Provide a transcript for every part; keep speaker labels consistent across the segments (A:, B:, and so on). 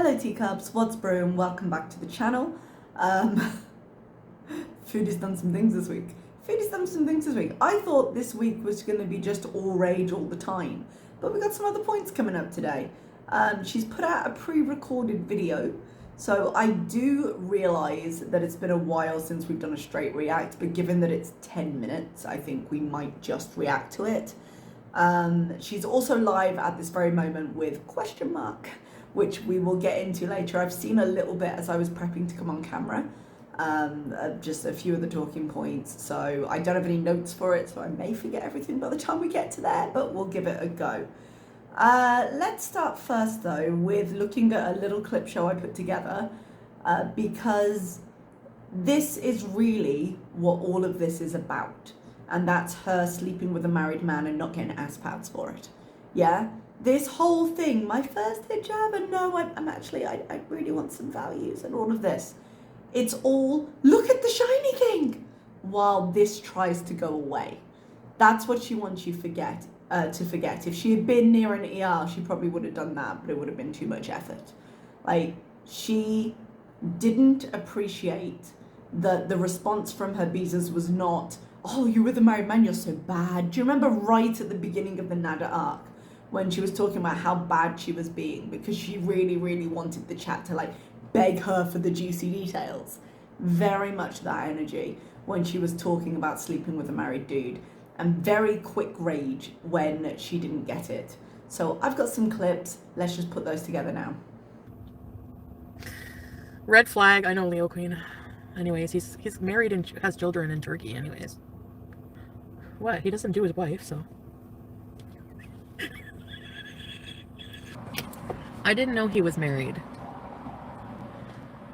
A: Hello teacups, what's brewing? Welcome back to the channel. Foodie's done some things this week. I thought this week was going to be just all rage all the time, but we got some other points coming up today. She's put out a pre-recorded video, so I do realise that it's been a while since we've done a straight react, but given that it's 10 minutes, I think we might just react to it. She's also live at this very moment with question mark, which we will get into later. I've seen a little bit as I was prepping to come on camera, just a few of the talking points, so I don't have any notes for it, so I may forget everything by the time we get to there, but we'll give it a go. Let's start first though with looking at a little clip show I put together, because this is really what all of this is about, and that's her sleeping with a married man and not getting ass pads for it. Yeah? This whole thing, my first hijab, and no, I'm actually, I really want some values and all of this. It's all, look at the shiny thing, while this tries to go away. That's what she wants you to forget. If she had been near an ER, she probably would have done that, but it would have been too much effort. Like, she didn't appreciate that the response from her Beezers was not, oh, you're with a married man, you're so bad. Do you remember right at the beginning of the Nada arc, when she was talking about how bad she was being because she really, really wanted the chat to like beg her for the juicy details? Very much that energy when she was talking about sleeping with a married dude, and very quick rage when she didn't get it. So I've got some clips. Let's just put those together now.
B: Red flag. I know Leo Queen. Anyways, he's married and has children in Turkey. Anyways, what? He doesn't do his wife, so. I didn't know he was married.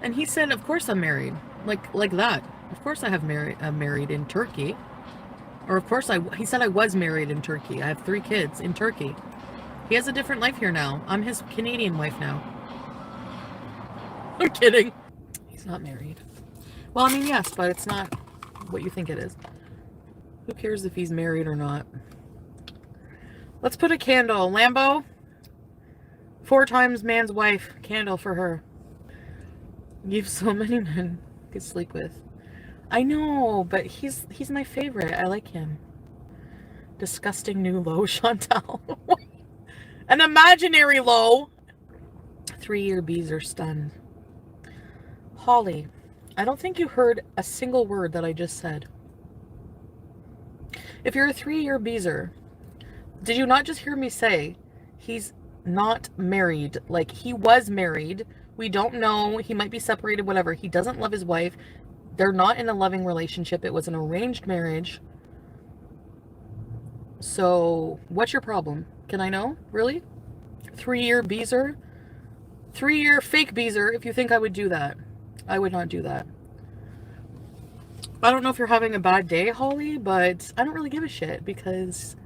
B: And he said, of course I'm married. Like that. Of course I'm married in Turkey. Or of course he said I was married in Turkey. I have 3 kids in Turkey. He has a different life here now. I'm his Canadian wife now. I'm kidding. He's not married. Well, I mean, yes, but it's not what you think it is. Who cares if he's married or not? Let's put a candle. Lambo. 4 times man's wife. Candle for her. You've so many men to sleep with. I know, but he's my favorite. I like him. Disgusting new low, Chantal. An imaginary low. 3-year bees are stunned. Holly, I don't think you heard a single word that I just said. If you're a 3-year beezer, did you not just hear me say he's not married? Like, he was married. We don't know. He might be separated, whatever. He doesn't love his wife. They're not in a loving relationship. It was an arranged marriage. So, what's your problem? Can I know? Really? 3-year beezer? 3-year fake beezer, if you think I would do that. I would not do that. I don't know if you're having a bad day, Holly, but I don't really give a shit because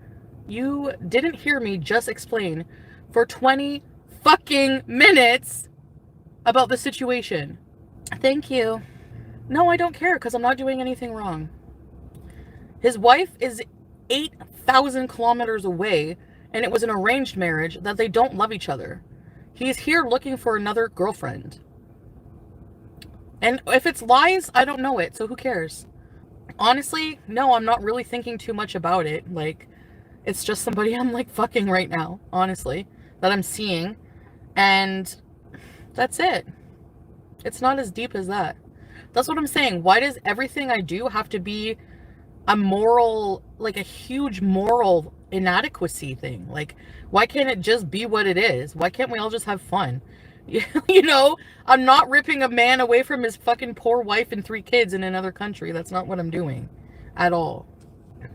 B: you didn't hear me just explain for 20 fucking minutes about the situation. Thank you. No, I don't care because I'm not doing anything wrong. His wife is 8,000 kilometers away, and it was an arranged marriage that they don't love each other. He's here looking for another girlfriend. And if it's lies, I don't know it, so who cares? Honestly, no, I'm not really thinking too much about it. Like, it's just somebody I'm like fucking right now, honestly, that I'm seeing. And that's it. It's not as deep as that. That's what I'm saying. Why does everything I do have to be a moral, like a huge moral inadequacy thing? Like, why can't it just be what it is? Why can't we all just have fun? You know, I'm not ripping a man away from his fucking poor wife and 3 kids in another country. That's not what I'm doing at all.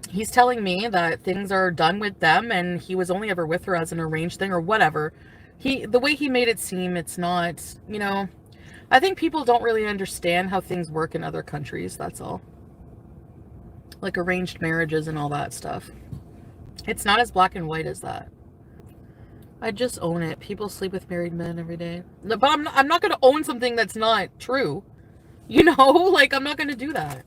B: He's telling me that things are done with them and he was only ever with her as an arranged thing or whatever. The way he made it seem, it's not, you know, I think people don't really understand how things work in other countries, that's all. Like arranged marriages and all that stuff. It's not as black and white as that. I just own it. People sleep with married men every day. But I'm not going to own something that's not true. You know, like, I'm not going to do that.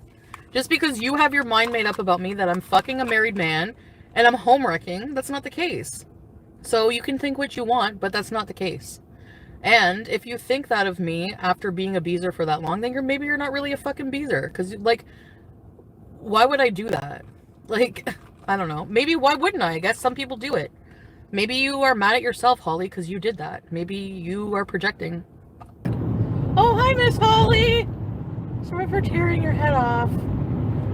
B: Just because you have your mind made up about me that I'm fucking a married man and I'm home wrecking, that's not the case. So you can think what you want, but that's not the case. And if you think that of me after being a beezer for that long, then maybe you're not really a fucking beezer. Because, like, why would I do that? Like, I don't know. Maybe why wouldn't I? I guess some people do it. Maybe you are mad at yourself, Holly, because you did that. Maybe you are projecting. Oh, hi, Miss Holly! Sorry for tearing your head off.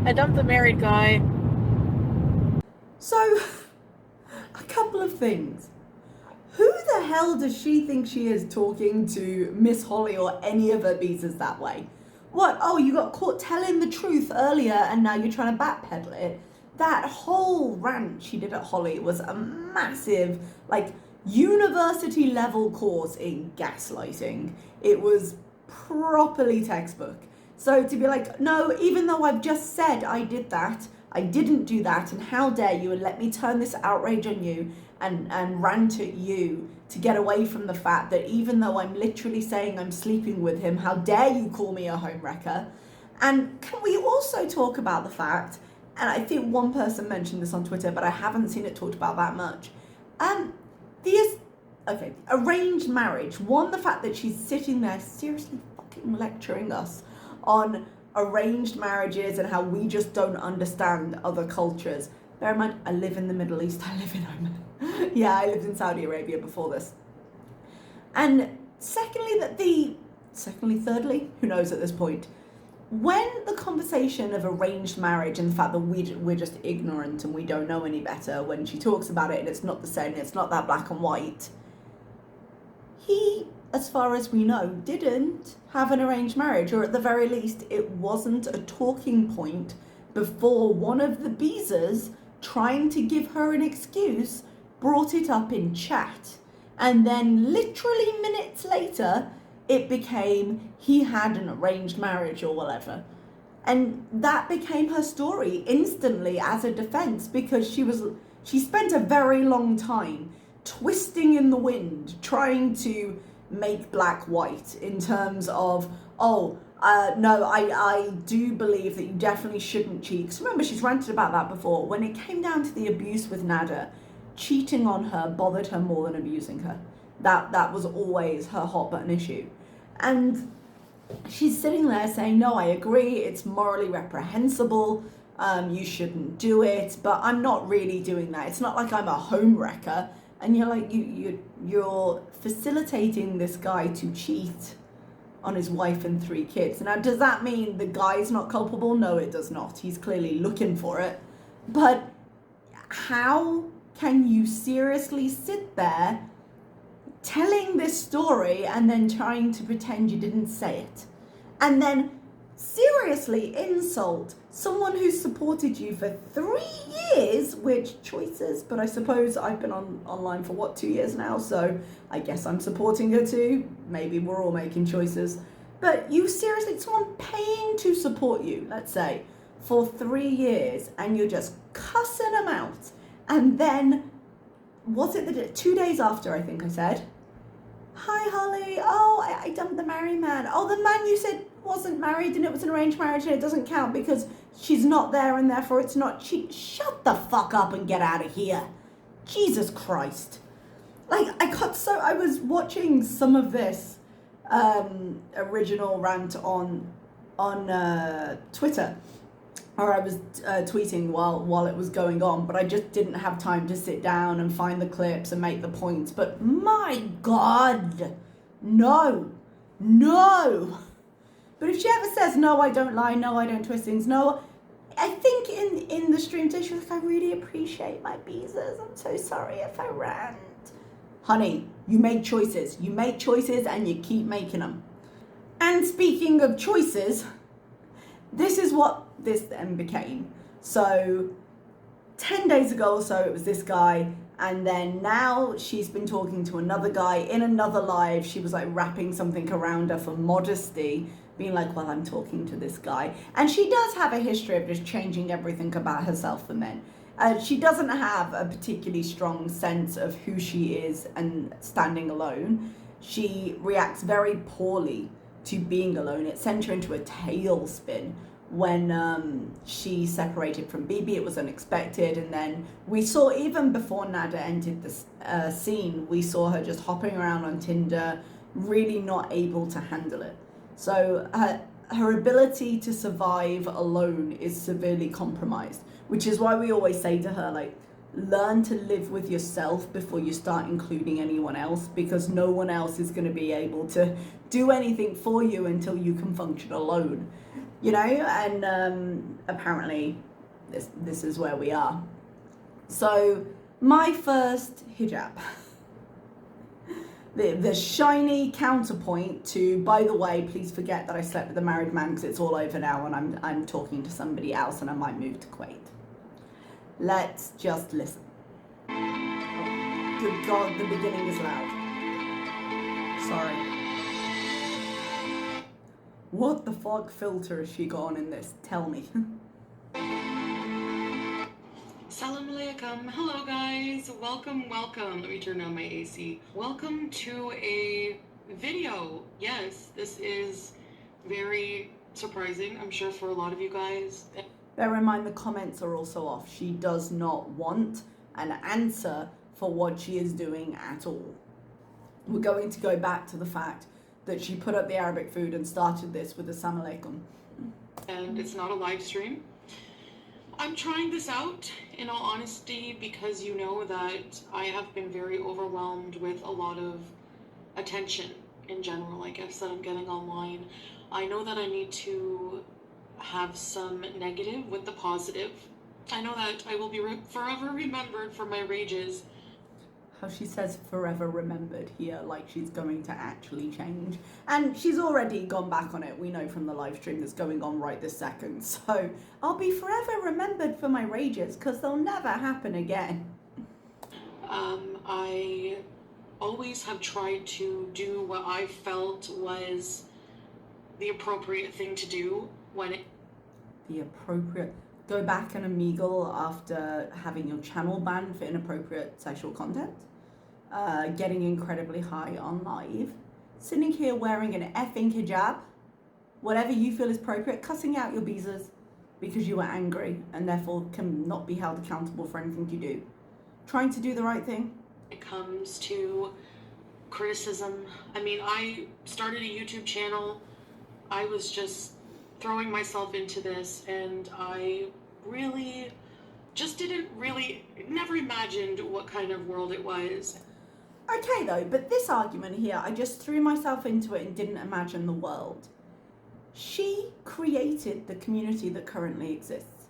B: I dumped the married guy.
A: So, a couple of things. Who the hell does she think she is talking to Miss Holly or any of her beezers that way? What? Oh, you got caught telling the truth earlier and now you're trying to backpedal it? That whole rant she did at Holly was a massive, like, university level course in gaslighting. It was properly textbook. So to be like, no, even though I've just said I did that, I didn't do that, and how dare you, and let me turn this outrage on you and rant at you to get away from the fact that even though I'm literally saying I'm sleeping with him, how dare you call me a homewrecker? And can we also talk about the fact, and I think one person mentioned this on Twitter, but I haven't seen it talked about that much. Arranged marriage. One, the fact that she's sitting there seriously fucking lecturing us on arranged marriages and how we just don't understand other cultures. Bear in mind, I live in the Middle East. I live in Oman. Yeah, I lived in Saudi Arabia before this. And thirdly, who knows at this point, when the conversation of arranged marriage and the fact that we're just ignorant and we don't know any better, when she talks about it and it's not the same, it's not that black and white, he, as far as we know, didn't have an arranged marriage, or at the very least, it wasn't a talking point before one of the beezers, trying to give her an excuse, brought it up in chat. And then literally minutes later, it became he had an arranged marriage or whatever. And that became her story instantly as a defense, because she spent a very long time twisting in the wind, trying to make black white in terms of, no, I do believe that you definitely shouldn't cheat. Because remember, she's ranted about that before. When it came down to the abuse with Nada, cheating on her bothered her more than abusing her. That was always her hot button issue. And she's sitting there saying, no, I agree, it's morally reprehensible, you shouldn't do it, but I'm not really doing that. It's not like I'm a home wrecker. And you're like, you're facilitating this guy to cheat on his wife and 3 kids. Now, does that mean the guy's not culpable? No, it does not. He's clearly looking for it. But how can you seriously sit there telling this story and then trying to pretend you didn't say it? And then seriously insult someone who's supported you for 3 years, which choices, but I suppose I've been online for 2 years now, so I guess I'm supporting her too. Maybe we're all making choices. But you seriously, someone paying to support you, let's say, for 3 years, and you're just cussing them out. And then, 2 days after, I think I said, hi Holly, I dumped the married man. Oh, the man you said wasn't married and it was an arranged marriage and it doesn't count because she's not there and therefore it's not cheat. Shut the fuck up and get out of here. Jesus Christ. Like, I was watching some of this original rant on Twitter, or I was tweeting while it was going on, but I just didn't have time to sit down and find the clips and make the points. But my God, no. But if she ever says, no, I don't lie, no, I don't twist things, no, I think in the stream today, she was like, I really appreciate my beezers. I'm so sorry if I rant. Honey, you make choices. You make choices and you keep making them. And speaking of choices, this is what this then became. So 10 days ago or so, it was this guy. And then now she's been talking to another guy in another live. She was like wrapping something around her for modesty, being like, well, I'm talking to this guy. And she does have a history of just changing everything about herself for men. She doesn't have a particularly strong sense of who she is and standing alone. She reacts very poorly to being alone. It sent her into a tailspin when she separated from Bibi. It was unexpected. And then we saw, even before Nada entered the scene, we saw her just hopping around on Tinder, really not able to handle it. So her ability to survive alone is severely compromised, which is why we always say to her, like, learn to live with yourself before you start including anyone else, because no one else is going to be able to do anything for you until you can function alone, you know. And apparently this is where we are. So my first hijab, the shiny counterpoint to, by the way, please forget that I slept with a married man, because it's all over now and I'm talking to somebody else and I might move to Kuwait. Let's just listen. Oh, good God, the beginning is loud. Sorry. What the fuck filter has she got on in this? Tell me.
B: Assalamu alaikum. Hello guys. Welcome. Let me turn on my AC. Welcome to a video. Yes, this is very surprising, I'm sure, for a lot of you guys.
A: Bear in mind the comments are also off. She does not want an answer for what she is doing at all. We're going to go back to the fact that she put up the Arabic food and started this with Assalamu alaikum.
B: And it's not a live stream. I'm trying this out, in all honesty, because you know that I have been very overwhelmed with a lot of attention in general, I guess, that I'm getting online. I know that I need to have some negative with the positive. I know that I will be forever remembered for my rages.
A: How she says forever remembered here, like she's going to actually change. And she's already gone back on it. We know from the live stream that's going on right this second. So I'll be forever remembered for my rages, because they'll never happen again.
B: I always have tried to do what I felt was the appropriate thing to do when it...
A: The appropriate... Go back and omegle after having your channel banned for inappropriate sexual content, getting incredibly high on live, sitting here wearing an effing hijab, whatever you feel is appropriate, cussing out your beezers because you were angry and therefore can not be held accountable for anything you do, trying to do the right thing.
B: It comes to criticism. I mean, I started a YouTube channel. I was just throwing myself into this, and I really just never imagined what kind of world it was.
A: Okay though, but this argument here, I just threw myself into it and didn't imagine the world. She created the community that currently exists.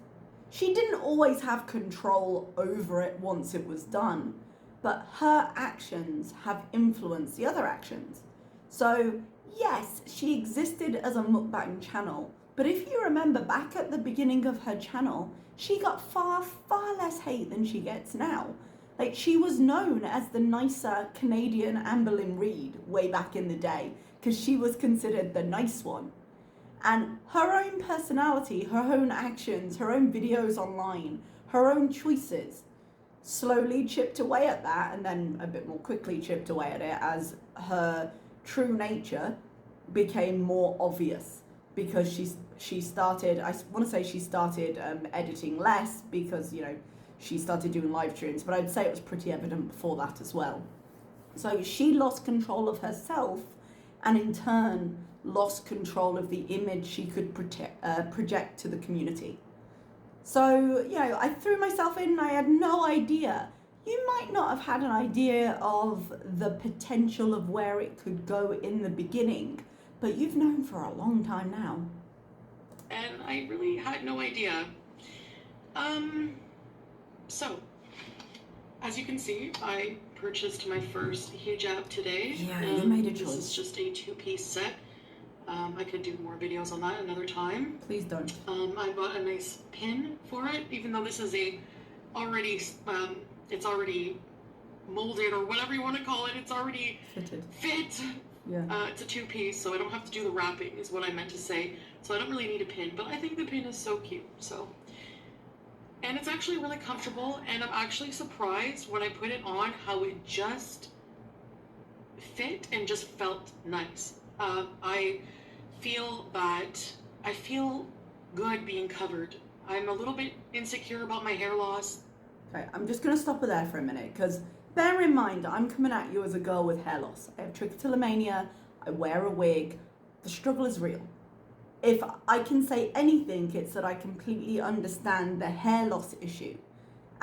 A: She didn't always have control over it once it was done, but her actions have influenced the other actions. So yes, she existed as a mukbang channel, but if you remember back at the beginning of her channel, she got far less hate than she gets now. Like, she was known as the nicer Canadian Amberlynn Reid way back in the day, because she was considered the nice one. And her own personality, her own actions, her own videos online, her own choices slowly chipped away at that, and then a bit more quickly chipped away at it as her true nature became more obvious, because she started, I want to say she started editing less, because, you know, she started doing live streams, but I'd say it was pretty evident before that as well. So she lost control of herself, and in turn lost control of the image she could project to the community. So, you know, I threw myself in and I had no idea. You might not have had an idea of the potential of where it could go in the beginning, but you've known for a long time now.
B: And I really had no idea. So, as you can see, I purchased my first hijab today.
A: Yeah, you made a choice.
B: This is just a two-piece set. I could do more videos on that another time.
A: Please don't.
B: I bought a nice pin for it, even though this is already it's already molded, or whatever you want to call it. It's already fit.
A: Yeah.
B: It's a two-piece, so I don't have to do the wrapping, is what I meant to say. So I don't really need a pin, but I think the pin is so cute. And it's actually really comfortable, and I'm actually surprised when I put it on how it just fit and just felt nice. I feel good being covered. I'm a little bit insecure about my hair loss.
A: Okay, I'm just going to stop her there for a minute, because bear in mind, I'm coming at you as a girl with hair loss. I have trichotillomania, I wear a wig, the struggle is real. If I can say anything, it's that I completely understand the hair loss issue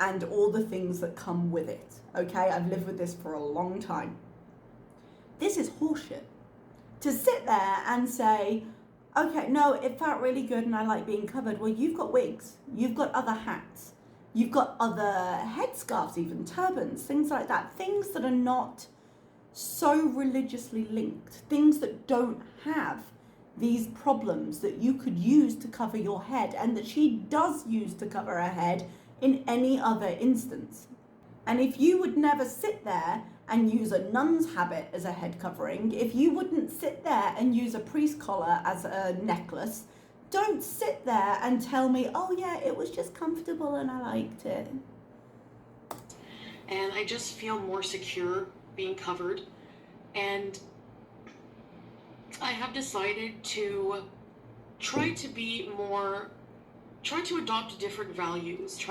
A: and all the things that come with it, okay? I've lived with this for a long time. This is horseshit. To sit there and say, okay, no, it felt really good and I like being covered. Well, you've got wigs, you've got other hats, you've got other headscarves, even turbans, things like that. Things that are not so religiously linked, things that don't have these problems that you could use to cover your head and that she does use to cover her head in any other instance. And if you would never sit there and use a nun's habit as a head covering, if you wouldn't sit there and use a priest collar as a necklace, don't sit there and tell me, oh yeah, it was just comfortable and I liked it.
B: And I just feel more secure being covered. And I have decided to try to adopt different values,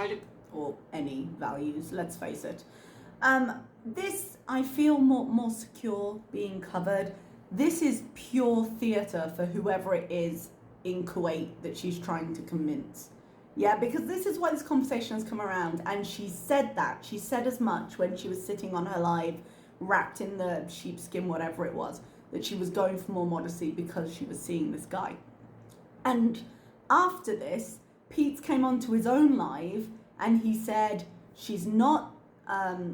A: or any values, let's face it. This, I feel more secure being covered. This is pure theatre for whoever it is in Kuwait that she's trying to convince. Yeah, because this is why this conversation has come around, and she said that. She said as much when she was sitting on her live, wrapped in the sheepskin, whatever it was, that she was going for more modesty because she was seeing this guy. And after this, Pete came onto his own live and he said she's not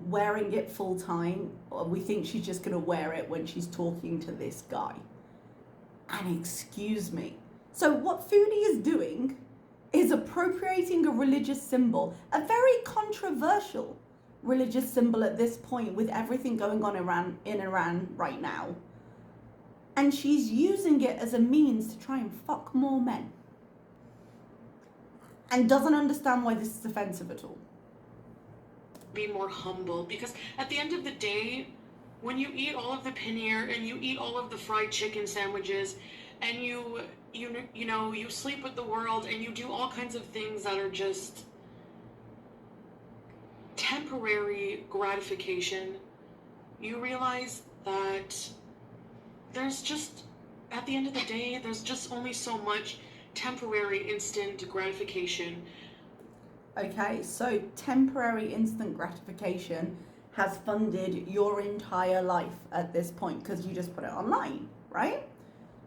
A: wearing it full time. We think she's just going to wear it when she's talking to this guy. And excuse me. So what Foodie is doing is appropriating a religious symbol, a very controversial religious symbol at this point with everything going on in Iran right now. And she's using it as a means to try and fuck more men. And doesn't understand why this is offensive at all.
B: be more humble, because at the end of the day, when you eat all of the paneer and you eat all of the fried chicken sandwiches and you sleep with the world and you do all kinds of things that are just temporary gratification, you realize that there's just, at the end of the day, there's just only so much temporary instant gratification.
A: Okay, so temporary instant gratification has funded your entire life at this point because you just put it online, right?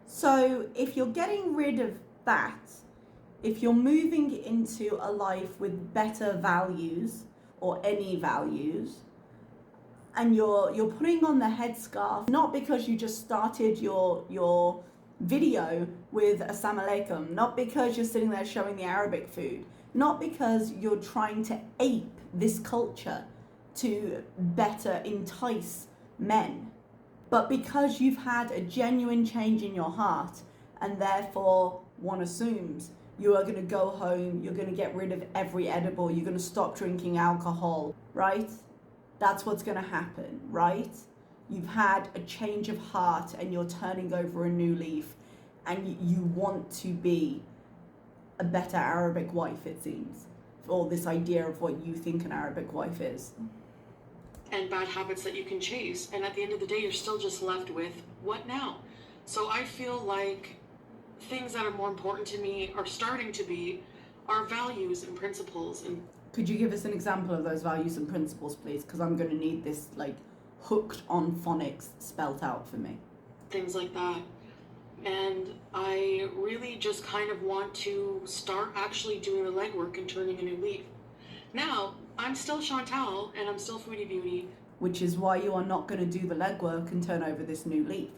A: So if you're getting rid of that, if you're moving into a life with better values or any values, and you're putting on the headscarf, not because you just started your video with Assalamu alaikum, not because you're sitting there showing the Arabic food, not because you're trying to ape this culture to better entice men, but because you've had a genuine change in your heart, and therefore one assumes you are going to go home, you're going to get rid of every edible, you're going to stop drinking alcohol, right? That's what's going to happen, right? You've had a change of heart and you're turning over a new leaf, and you want to be a better Arabic wife, it seems, or this idea of what you think an Arabic wife is.
B: And bad habits that you can chase, and at the end of the day, you're still just left with what now? So I feel like things that are more important to me are starting to be our values and principles. And
A: could you give us an example of those values and principles, please? Because I'm going to need this, like, hooked on phonics spelt out for me.
B: Things like that. And I really just kind of want to start actually doing the legwork and turning a new leaf. Now, I'm still Chantal and I'm still Foodie Beauty.
A: Which is why you are not going to do the legwork and turn over this new leaf.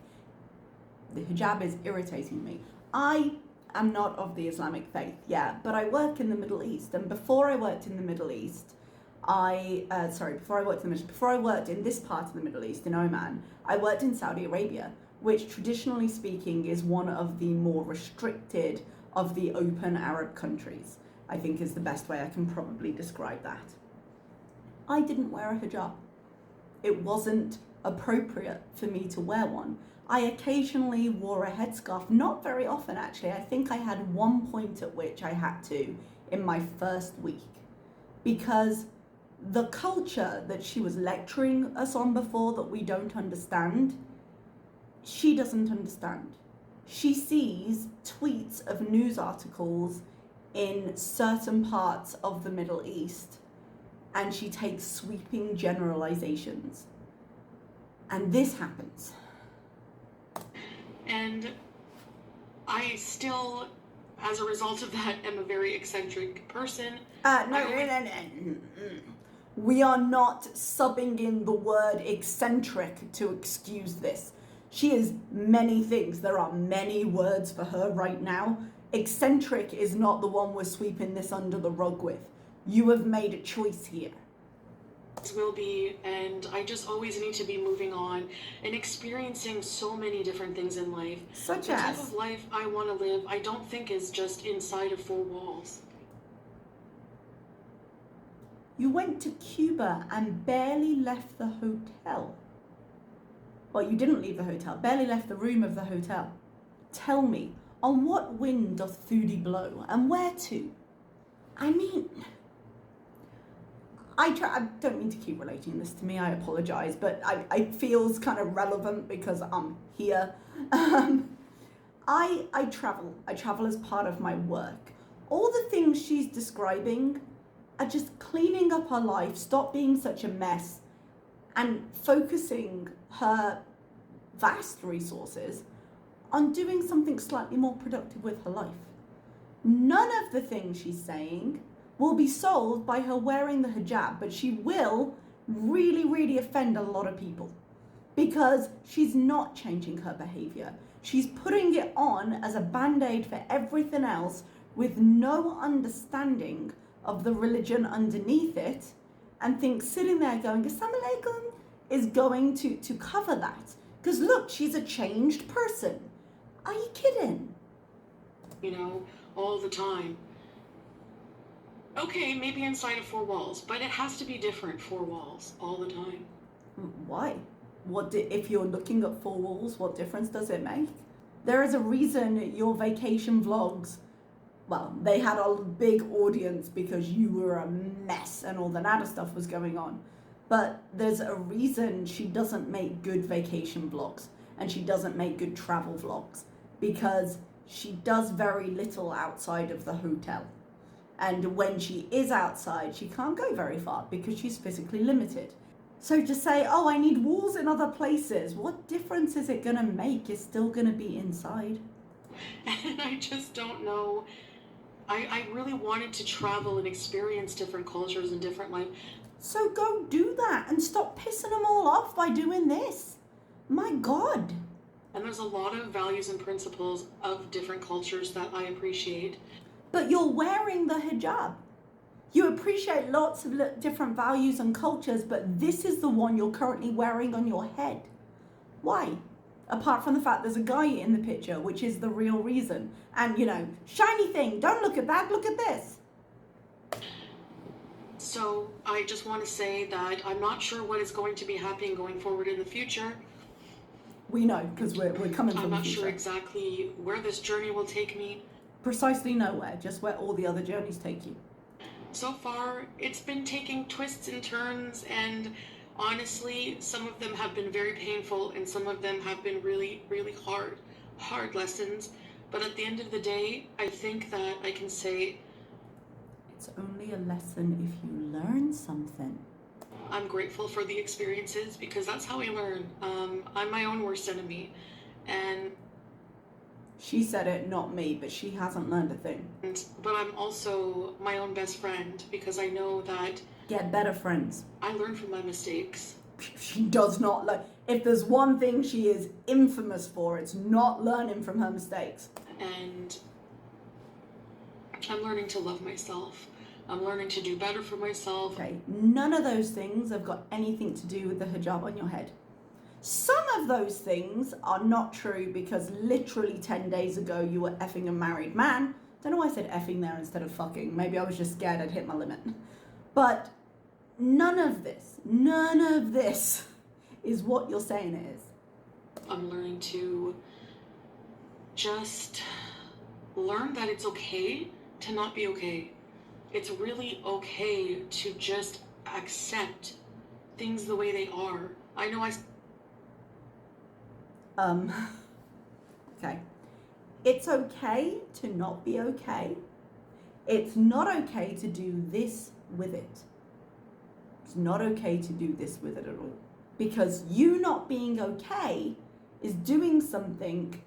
A: The hijab is irritating me. I am not of the Islamic faith, yeah, but I work in the Middle East. And before I worked in the Middle East, before I worked in this part of the Middle East, in Oman, I worked in Saudi Arabia, which traditionally speaking is one of the more restricted of the open Arab countries. I think is the best way I can probably describe that. I didn't wear a hijab. It wasn't appropriate for me to wear one. I occasionally wore a headscarf, not very often actually. I think I had one point at which I had to in my first week, because the culture that she was lecturing us on before that we don't understand, she doesn't understand. She sees tweets of news articles in certain parts of the Middle East and she takes sweeping generalizations. And this happens.
B: And I still, as a result of that, am a very eccentric person.
A: No. We are not subbing in the word eccentric to excuse this. She is many things. There are many words for her right now. Eccentric is not the one we're sweeping this under the rug with. You have made a choice here.
B: Will be, and I just always need to be moving on and experiencing so many different things in life.
A: Such
B: the
A: as?
B: type of life I want to live, I don't think is just inside of four walls.
A: You went to Cuba and barely left the hotel. Well, you didn't leave the hotel, barely left the room of the hotel. Tell me, on what wind doth Foodie blow, and where to? I mean, I don't mean to keep relating this to me, I apologise, but it feels kind of relevant because I'm here. I travel as part of my work. All the things she's describing are just cleaning up her life, stop being such a mess, and focusing her vast resources on doing something slightly more productive with her life. None of the things she's saying will be solved by her wearing the hijab, but she will really, really offend a lot of people because she's not changing her behavior. She's putting it on as a band-aid for everything else with no understanding of the religion underneath it, and thinks sitting there going, Assalamu alaikum, is going to cover that. Because look, she's a changed person. Are you kidding?
B: You know, all the time. Okay, maybe inside of four walls, but it has to be different four walls all the time.
A: Why? If you're looking at four walls, what difference does it make? There is a reason your vacation vlogs, well, they had a big audience because you were a mess and all the other stuff was going on. But there's a reason she doesn't make good vacation vlogs and she doesn't make good travel vlogs, because she does very little outside of the hotel. And when she is outside, she can't go very far because she's physically limited. So to say, oh, I need walls in other places, what difference is it going to make? You're still going to be inside.
B: And I just don't know. I really wanted to travel and experience different cultures and different life.
A: So go do that and stop pissing them all off by doing this. My God.
B: And there's a lot of values and principles of different cultures that I appreciate.
A: But you're wearing the hijab. You appreciate lots of different values and cultures, but this is the one you're currently wearing on your head. Why? Apart from the fact there's a guy in the picture, which is the real reason. And, you know, shiny thing, don't look at that, look at this.
B: So I just want to say that I'm not sure what is going to be happening going forward in the future.
A: We know, because we're coming from the future.
B: I'm not sure exactly where this journey will take me.
A: Precisely nowhere, just where all the other journeys take you.
B: So far, it's been taking twists and turns, and honestly, some of them have been very painful, and some of them have been really, really hard lessons. But at the end of the day, I think that I can say
A: it's only a lesson if you learn something.
B: I'm grateful for the experiences, because that's how I learn. I'm my own worst enemy, and
A: she said it, not me, but she hasn't learned a thing.
B: But I'm also my own best friend, because I know that
A: get better friends.
B: I learn from my mistakes.
A: She does not learn. If there's one thing she is infamous for, it's not learning from her mistakes.
B: And I'm learning to love myself. I'm learning to do better for myself.
A: Okay, none of those things have got anything to do with the hijab on your head. Some of those things are not true, because literally 10 days ago you were effing a married man. Don't know why I said effing there instead of fucking. Maybe I was just scared I'd hit my limit. But none of this is what you're saying it is.
B: I'm learning to just learn that it's okay to not be okay. It's really okay to just accept things the way they are. I know
A: Okay. It's okay to not be okay. It's not okay to do this with it. It's not okay to do this with it at all. Because you not being okay is doing something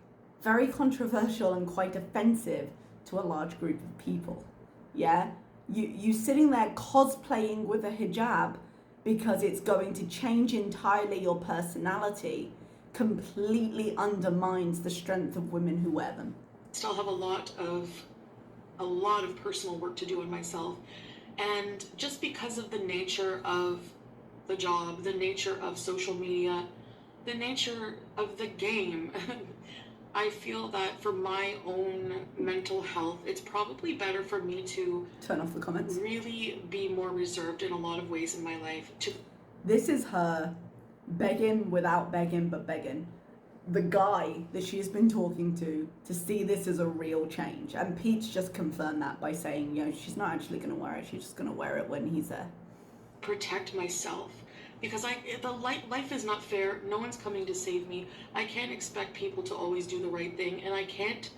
A: very controversial and quite offensive to a large group of people. Yeah? You sitting there cosplaying with a hijab because it's going to change entirely your personality completely undermines the strength of women who wear them.
B: Still have a lot of personal work to do on myself. And just because of the nature of the job, the nature of social media, the nature of the game, I feel that for my own mental health, it's probably better for me to
A: turn off the comments.
B: Really be more reserved in a lot of ways in my life.
A: This is her begging without begging, but begging the guy that she's been talking to see this as a real change. And Pete's just confirmed that by saying, you know, she's not actually going to wear it. She's just going to wear it when he's there.
B: Protect myself. Because life is not fair. No one's coming to save me. I can't expect people to always do the right thing. And I can't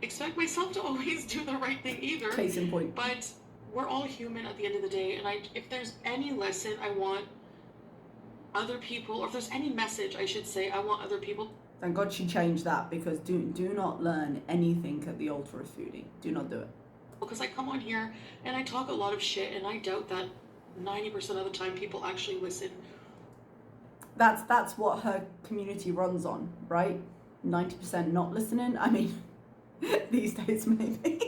B: expect myself to always do the right thing either.
A: Case in point.
B: But we're all human at the end of the day. And if there's any lesson I want other people, or if there's any message I should say, I want other people.
A: Thank God she changed that, because do not learn anything at the altar of Foodie. Do not do it.
B: Because I come on here and I talk a lot of shit, and I doubt that 90% of the time people actually listen.
A: That's what her community runs on, right? 90% not listening. I mean, these days maybe.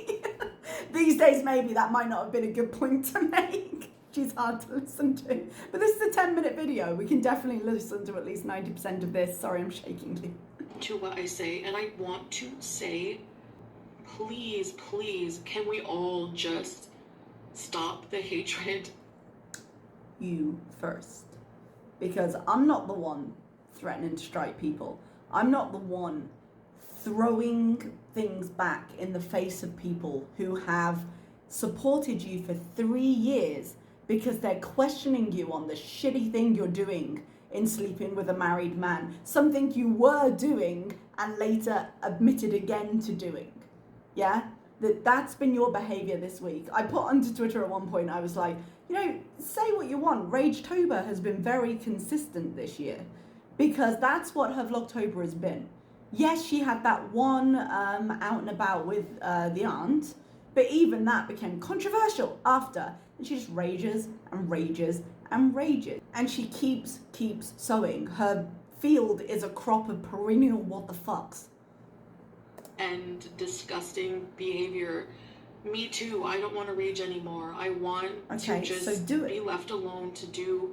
A: These days maybe that might not have been a good point to make. She's hard to listen to. But this is a 10-minute video. We can definitely listen to at least 90% of this. Sorry, I'm shaking.
B: To what I say, and I want to say, please, can we all just stop the hatred?
A: You first. Because I'm not the one threatening to strike people. I'm not the one throwing things back in the face of people who have supported you for 3 years because they're questioning you on the shitty thing you're doing in sleeping with a married man. Something you were doing and later admitted again to doing. Yeah? That's been your behavior this week. I put onto Twitter at one point, I was like, you know, say what you want. Ragetober has been very consistent this year because that's what her Vlogtober has been. Yes, she had that one out and about with the aunt, but even that became controversial after. And she just rages and rages and rages. And she keeps sowing. Her field is a crop of perennial what the fucks.
B: And disgusting behavior. Me too. I don't want to rage anymore. I want to just be left alone to do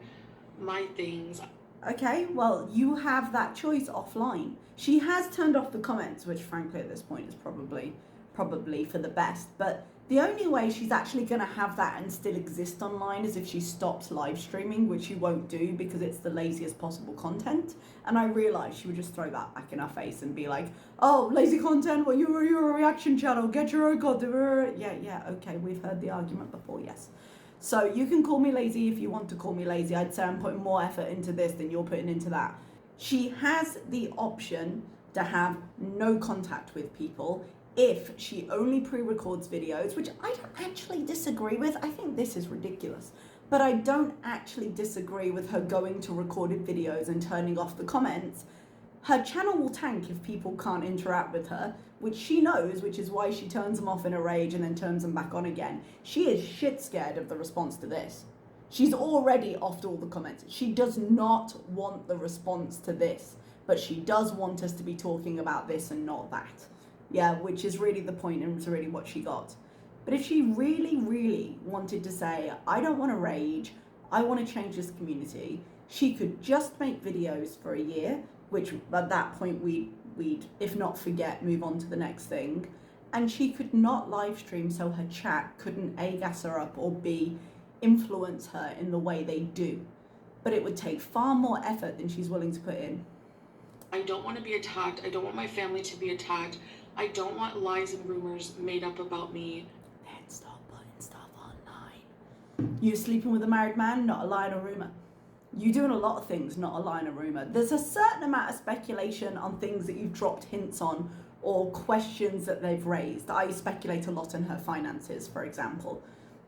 B: my things.
A: Okay, well, you have that choice offline. She has turned off the comments, which frankly at this point is probably for the best. But the only way she's actually going to have that and still exist online is if she stops live streaming, which she won't do because it's the laziest possible content. And I realised she would just throw that back in our face and be like, oh, lazy content, well, you're a reaction channel, get your own content. Yeah, okay, we've heard the argument before, yes. So you can call me lazy if you want to call me lazy. I'd say I'm putting more effort into this than you're putting into that. She has the option to have no contact with people if she only pre-records videos, which I don't actually disagree with. I think this is ridiculous. But I don't actually disagree with her going to recorded videos and turning off the comments. Her channel will tank if people can't interact with her, which she knows, which is why she turns them off in a rage and then turns them back on again. She is shit scared of the response to this. She's already offed all the comments. She does not want the response to this, but she does want us to be talking about this and not that. Yeah, which is really the point and it's really what she got. But if she really wanted to say, I don't want to rage, I want to change this community, she could just make videos for a year, which at that point we'd, if not forget, move on to the next thing. And she could not live stream so her chat couldn't A, gas her up, or B, influence her in the way they do. But it would take far more effort than she's willing to put in.
B: I don't want to be attacked. I don't want my family to be attacked. I don't want lies and rumors made up about me.
A: Then stop putting stuff online. You sleeping with a married man, not a lie and a rumour. You doing a lot of things, not a lie and a rumour. There's a certain amount of speculation on things that you've dropped hints on or questions that they've raised. I speculate a lot on her finances, for example.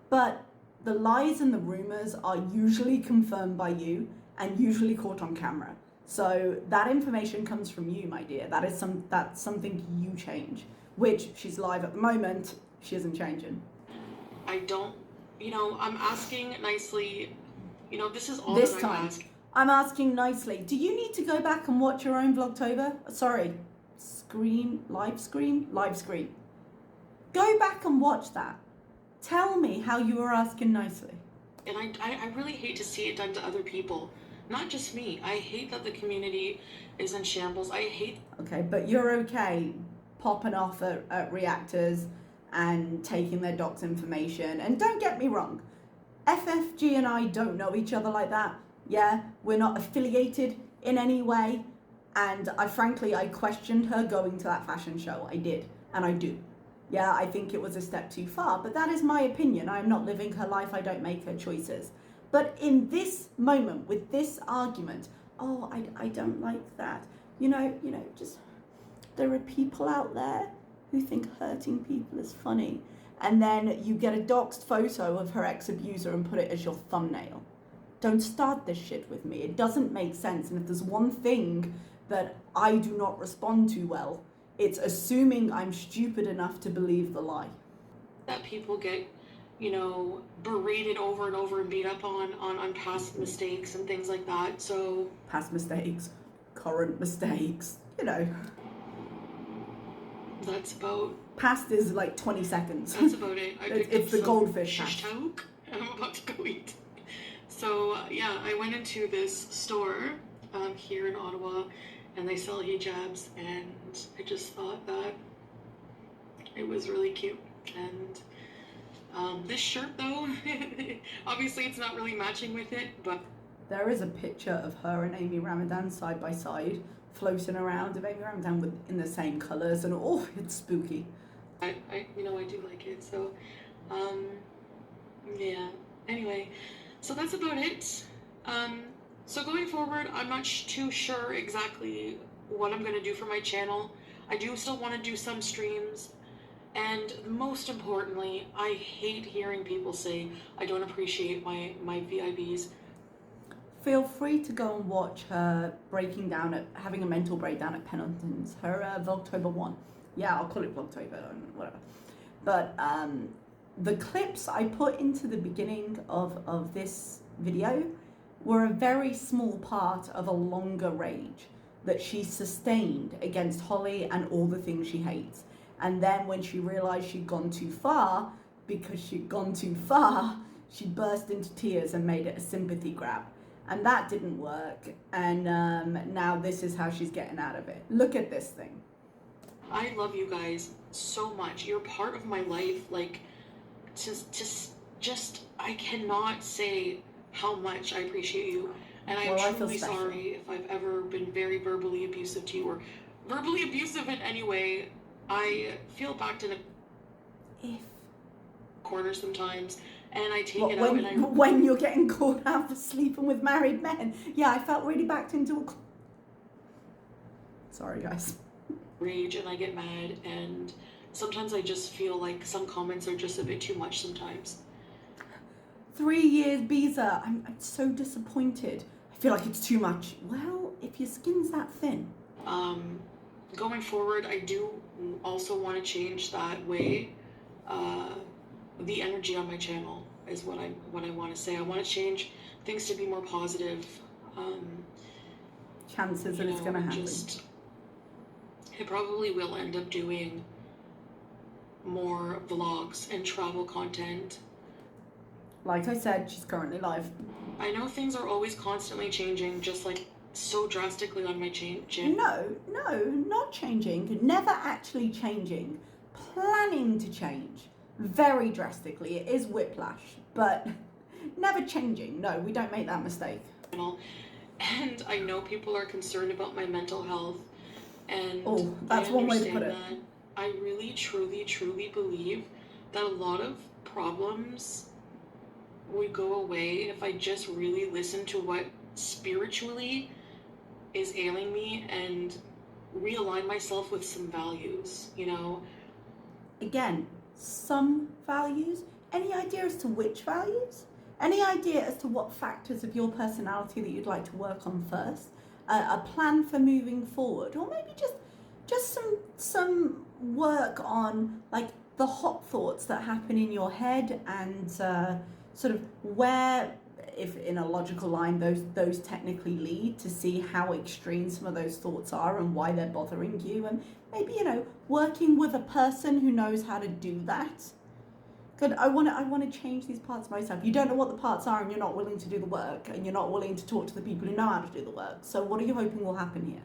A: But the lies and the rumours are usually confirmed by you and usually caught on camera. So that information comes from you, my dear. That's something you change, which she's live at the moment. She isn't changing.
B: I don't, I'm asking nicely. This is all
A: This
B: that
A: time,
B: I ask.
A: I'm asking nicely. Do you need to go back and watch your own Vlogtober? Sorry, live screen. Go back and watch that. Tell me how you were asking nicely.
B: And I really hate to see it done to other people. Not just me. I hate that the community is in shambles. I hate...
A: Okay, but you're okay popping off at reactors and taking their doc's information. And don't get me wrong, FFG and I don't know each other like that. Yeah, we're not affiliated in any way. And I questioned her going to that fashion show. I did, and I do. Yeah, I think it was a step too far, but that is my opinion. I'm not living her life. I don't make her choices. But in this moment, with this argument, oh, I don't like that. Just there are people out there who think hurting people is funny. And then you get a doxed photo of her ex-abuser and put it as your thumbnail. Don't start this shit with me. It doesn't make sense. And if there's one thing that I do not respond to well, it's assuming I'm stupid enough to believe the lie.
B: That people get, berated over and over and beat up on past mistakes and things like that. So
A: past mistakes, current mistakes,
B: That's about...
A: Past is like 20 seconds.
B: That's about it.
A: It's the goldfish
B: shish taouk. I'm about to go eat. So I went into this store here in Ottawa, and they sell hijabs, and I just thought that it was really cute. And this shirt, though, obviously it's not really matching with it, but
A: there is a picture of her and Amy Ramadan side by side, floating around of Amy Ramadan in the same colours, and it's spooky.
B: I do like it. So, Anyway, so that's about it. So going forward, I'm not too sure exactly what I'm going to do for my channel. I do still want to do some streams. And most importantly, I hate hearing people say, I don't appreciate my VIBs.
A: Feel free to go and watch her having a mental breakdown at Pennington's, her Vlogtober 1. Yeah, I'll call it Vlogtober and whatever. But the clips I put into the beginning of this video were a very small part of a longer rage that she sustained against Holly and all the things she hates. And then when she realized she'd gone too far, she burst into tears and made it a sympathy grab. And that didn't work. And now this is how she's getting out of it. Look at this thing.
B: I love you guys so much. You're part of my life. Like, I cannot say how much I appreciate you. And I'm truly sorry if I've ever been very verbally abusive to you or verbally abusive in any way. I feel backed in a corner sometimes, and I take it out.
A: When you're getting called out for sleeping with married men, yeah, I felt really backed into a. Sorry, guys.
B: Rage, and I get mad, and sometimes I just feel like some comments are just a bit too much sometimes.
A: 3 years, Biza. I'm so disappointed. I feel like it's too much. Well, if your skin's that thin.
B: Going forward, I do also want to change that way. The energy on my channel is what I want to say. I want to change things to be more positive.
A: Chances that it's going to happen.
B: I probably will end up doing more vlogs and travel content.
A: Like I said, she's currently live.
B: I know things are always constantly changing, just like so drastically on my channel.
A: No, not changing. Never actually changing. Planning to change. Very drastically. It is whiplash, but never changing. No, we don't make that mistake.
B: And I know people are concerned about my mental health, and
A: that's one way to put it.
B: That. I really, truly, truly believe that a lot of problems would go away if I just really listened to what spiritually is ailing me and realign myself with some values, you know?
A: Again, some values. Any idea as to which values? Any idea as to what factors of your personality that you'd like to work on first? A plan for moving forward, or maybe just some work on like the hot thoughts that happen in your head and sort of where, if in a logical line, those technically lead, to see how extreme some of those thoughts are and why they're bothering you, and maybe, you know, working with a person who knows how to do that. Good. I want to change these parts of myself. You don't know what the parts are, and you're not willing to do the work, and you're not willing to talk to the people who know how to do the work. So what are you hoping will happen here?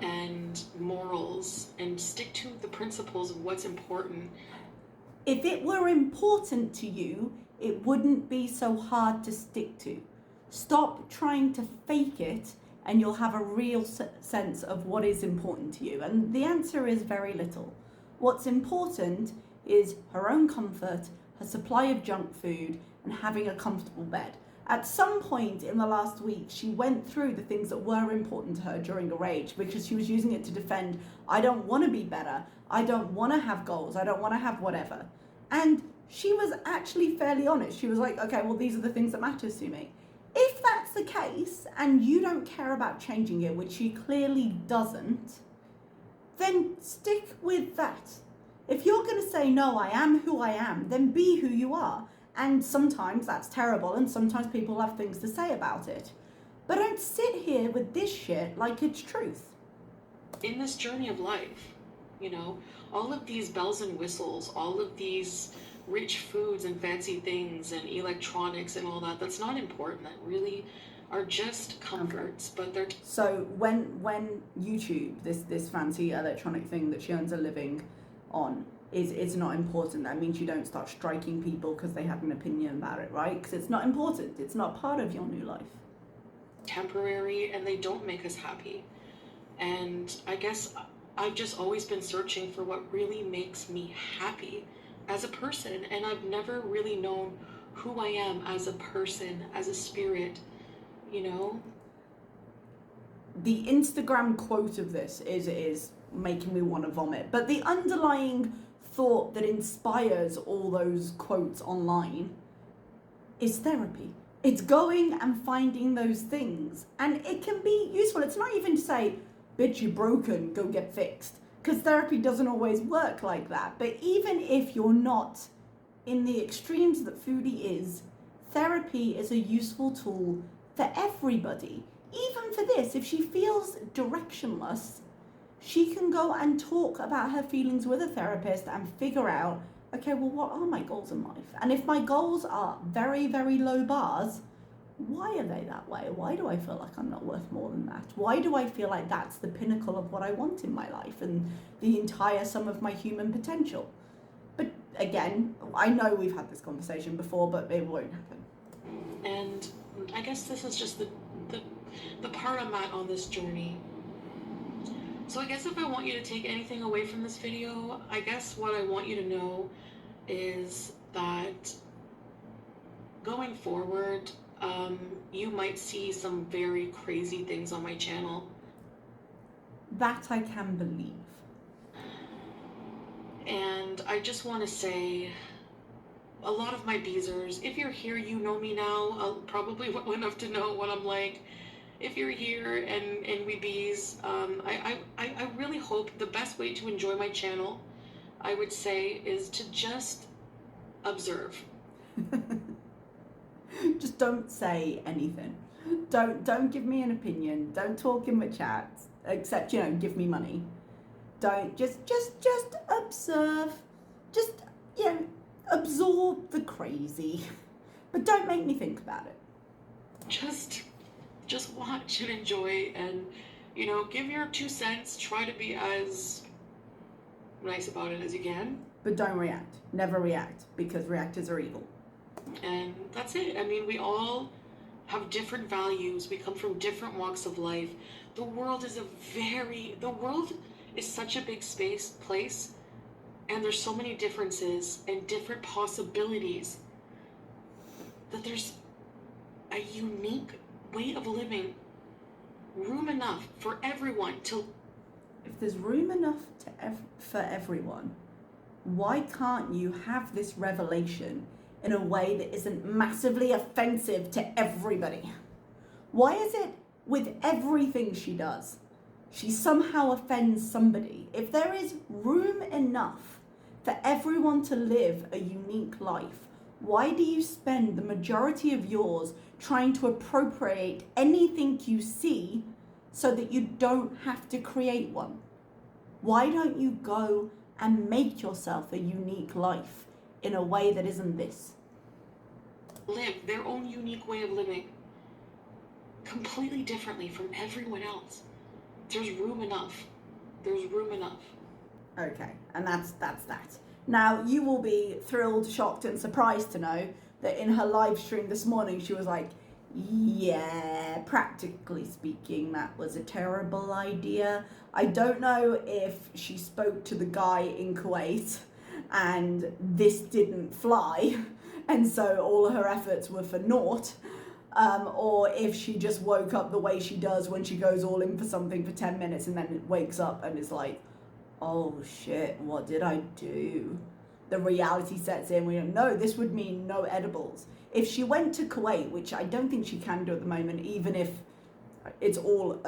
B: And morals, and stick to the principles of what's important.
A: If it were important to you, it wouldn't be so hard to stick to. Stop trying to fake it, and you'll have a real sense of what is important to you. And the answer is very little. What's important is her own comfort, her supply of junk food, and having a comfortable bed. At some point in the last week, she went through the things that were important to her during a rage, because she was using it to defend, I don't want to be better, I don't want to have goals, I don't want to have whatever. And she was actually fairly honest. She was like, okay, well, these are the things that matters to me. If that's the case, and you don't care about changing it, which she clearly doesn't, then stick with that. If you're going to say, no, I am who I am, then be who you are. And sometimes that's terrible, and sometimes people have things to say about it. But don't sit here with this shit like it's truth.
B: In this journey of life, you know, all of these bells and whistles, all of these rich foods and fancy things and electronics and all that, that's not important. That really are just comforts, but they're...
A: So when YouTube, this fancy electronic thing that she earns a living on, is not important, that means you don't start striking people because they have an opinion about it, right? Because it's not important. It's not part of your new life.
B: Temporary, and they don't make us happy. And I guess I've just always been searching for what really makes me happy as a person, and I've never really known who I am as a person, as a spirit, you know?
A: The Instagram quote of this is making me want to vomit, but the underlying thought that inspires all those quotes online is therapy. It's going and finding those things, and it can be useful. It's not even to say, bitch, you're broken, go get fixed, because therapy doesn't always work like that. But even if you're not in the extremes that Foodie is, therapy is a useful tool for everybody. Even for this, if she feels directionless, she can go and talk about her feelings with a therapist and figure out, okay, well, what are my goals in life? And if my goals are very, very low bars, why are they that way? Why do I feel like I'm not worth more than that? Why do I feel like that's the pinnacle of what I want in my life and the entire sum of my human potential? But again, I know we've had this conversation before, but it won't happen.
B: And I guess this is just the part I'm at on this journey. So I guess if I want you to take anything away from this video, I guess what I want you to know is that going forward, you might see some very crazy things on my channel.
A: That I can believe.
B: And I just want to say, a lot of my beezers, if you're here, you know me now, I'll probably well enough to know what I'm like. If you're here and we bees, I really hope the best way to enjoy my channel, I would say, is to just observe.
A: Just don't say anything. Don't give me an opinion. Don't talk in the chat, except, you know, give me money. Don't just observe. Just, you know, absorb the crazy, but don't make me think about it.
B: Just watch and enjoy, and, you know, give your 2 cents. Try to be as nice about it as you can.
A: But don't react. Never react, because reactors are evil.
B: And that's it. I mean, we all have different values. We come from different walks of life. The world is such a big place, and there's so many differences and different possibilities. that there's a unique way of living, room enough for everyone to...
A: If there's room enough for everyone, why can't you have this revelation in a way that isn't massively offensive to everybody? Why is it with everything she does, she somehow offends somebody? If there is room enough for everyone to live a unique life, why do you spend the majority of yours trying to appropriate anything you see so that you don't have to create one? Why don't you go and make yourself a unique life in a way that isn't this?
B: Live their own unique way of living completely differently from everyone else. There's room enough. There's room enough.
A: Okay, and that's that. Now, you will be thrilled, shocked, and surprised to know that in her live stream this morning, she was like, yeah, practically speaking, that was a terrible idea. I don't know if she spoke to the guy in Kuwait and this didn't fly, and so all her efforts were for naught, or if she just woke up the way she does when she goes all in for something for 10 minutes and then it wakes up and is like, oh shit, what did I do? The reality sets in. We don't know. This would mean no edibles. If she went to Kuwait, which I don't think she can do at the moment, even if it's all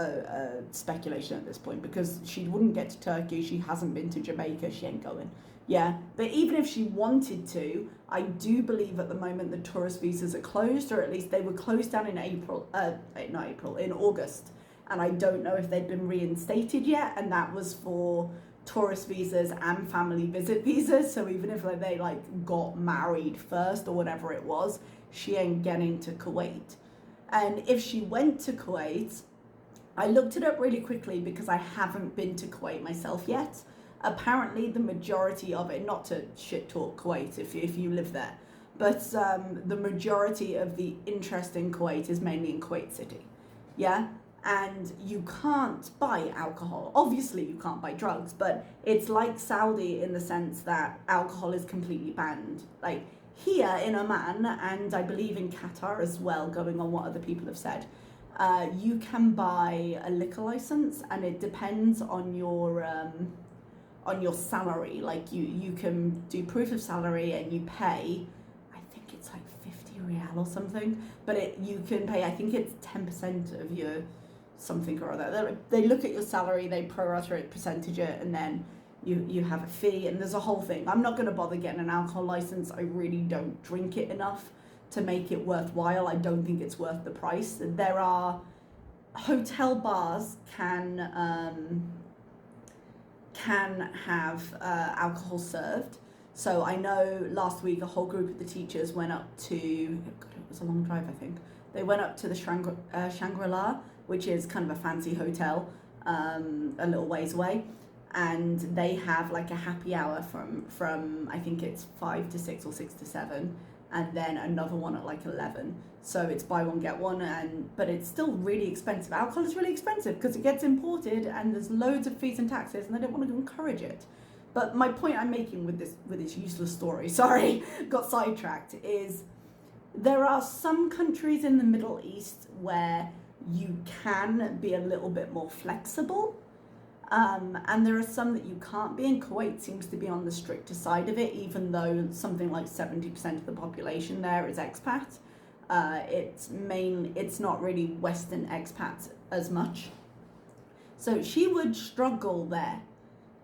A: speculation at this point, because she wouldn't get to Turkey, she hasn't been to Jamaica, she ain't going. Yeah, but even if she wanted to, I do believe at the moment the tourist visas are closed, or at least they were closed down in in August. And I don't know if they'd been reinstated yet, and that was for tourist visas and family visit visas. So even if they got married first or whatever it was, she ain't getting to Kuwait. And if she went to Kuwait, I looked it up really quickly because I haven't been to Kuwait myself yet. Apparently the majority of it, not to shit talk Kuwait if you live there, but the majority of the interest in Kuwait is mainly in Kuwait City. Yeah? And you can't buy alcohol. Obviously you can't buy drugs, but it's like Saudi in the sense that alcohol is completely banned. Like here in Oman, and I believe in Qatar as well, going on what other people have said, you can buy a liquor license, and it depends on your salary. Like you can do proof of salary and you pay, I think it's like 50 riyal or something, but you can pay, I think it's 10% of your something or other. They look at your salary, they prorate it, percentage it, and then you have a fee, and there's a whole thing. I'm not going to bother getting an alcohol license. I really don't drink it enough to make it worthwhile. I don't think it's worth the price. There are hotel bars can have alcohol served. So I know last week a whole group of the teachers went up to, God, it was a long drive, I think. They went up to the Shangri-La, which is kind of a fancy hotel, a little ways away, and they have like a happy hour from I think it's 5 to 6 or 6 to 7, and then another one at like 11. So it's buy one get one, but it's still really expensive. Alcohol is really expensive because it gets imported and there's loads of fees and taxes, and they don't want to encourage it. But my point I'm making with this useless story, sorry, got sidetracked, is there are some countries in the Middle East where you can be a little bit more flexible, and there are some that you can't be, and Kuwait seems to be on the stricter side of it, even though something like 70% of the population there is expat. It's not really Western expats as much. So she would struggle there.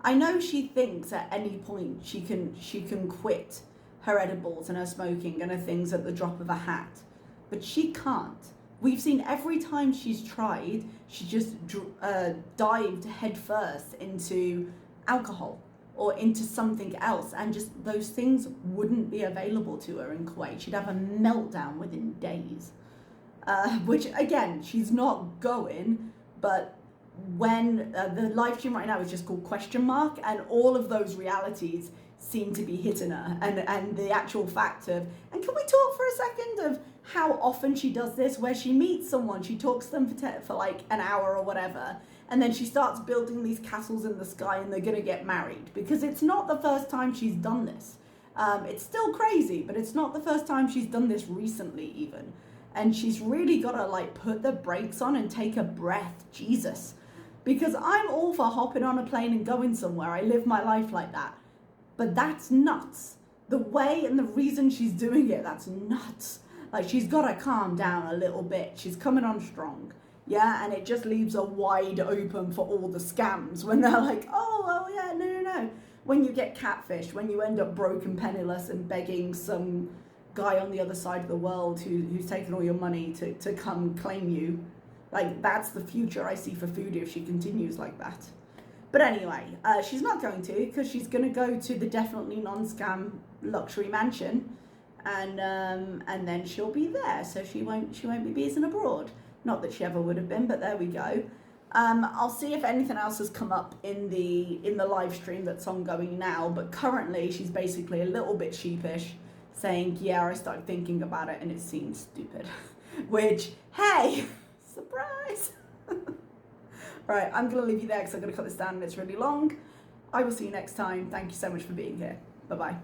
A: I know she thinks at any point she can quit her edibles and her smoking and her things at the drop of a hat, but she can't. We've seen every time she's tried, she just dived headfirst into alcohol or into something else, and just those things wouldn't be available to her in Kuwait. She'd have a meltdown within days, which again, she's not going, but when the live stream right now is just called question mark, and all of those realities seem to be hitting her, and the actual fact of, and can we talk for a second of how often she does this, where she meets someone, she talks to them for like an hour or whatever, and then she starts building these castles in the sky and they're gonna get married, because it's not the first time she's done this. It's still crazy, but it's not the first time she's done this recently even. And she's really got to like put the brakes on and take a breath. Jesus. Because I'm all for hopping on a plane and going somewhere. I live my life like that. But that's nuts. The way and the reason she's doing it, that's nuts. Like, she's got to calm down a little bit. She's coming on strong. Yeah, and it just leaves her wide open for all the scams when they're like, oh yeah, no. When you get catfished, when you end up broke and penniless and begging some guy on the other side of the world who's taken all your money to come claim you. Like, that's the future I see for Foodie if she continues like that. But anyway, she's not going to, because she's going to go to the definitely non-scam luxury mansion, and then she'll be there, so she won't be beezing abroad. Not that she ever would have been, but there we go. I'll see if anything else has come up in the live stream that's ongoing now, but currently she's basically a little bit sheepish, saying, yeah, I started thinking about it and it seems stupid. Which, hey, surprise! Right, I'm going to leave you there because I'm going to cut this down and it's really long. I will see you next time. Thank you so much for being here. Bye-bye.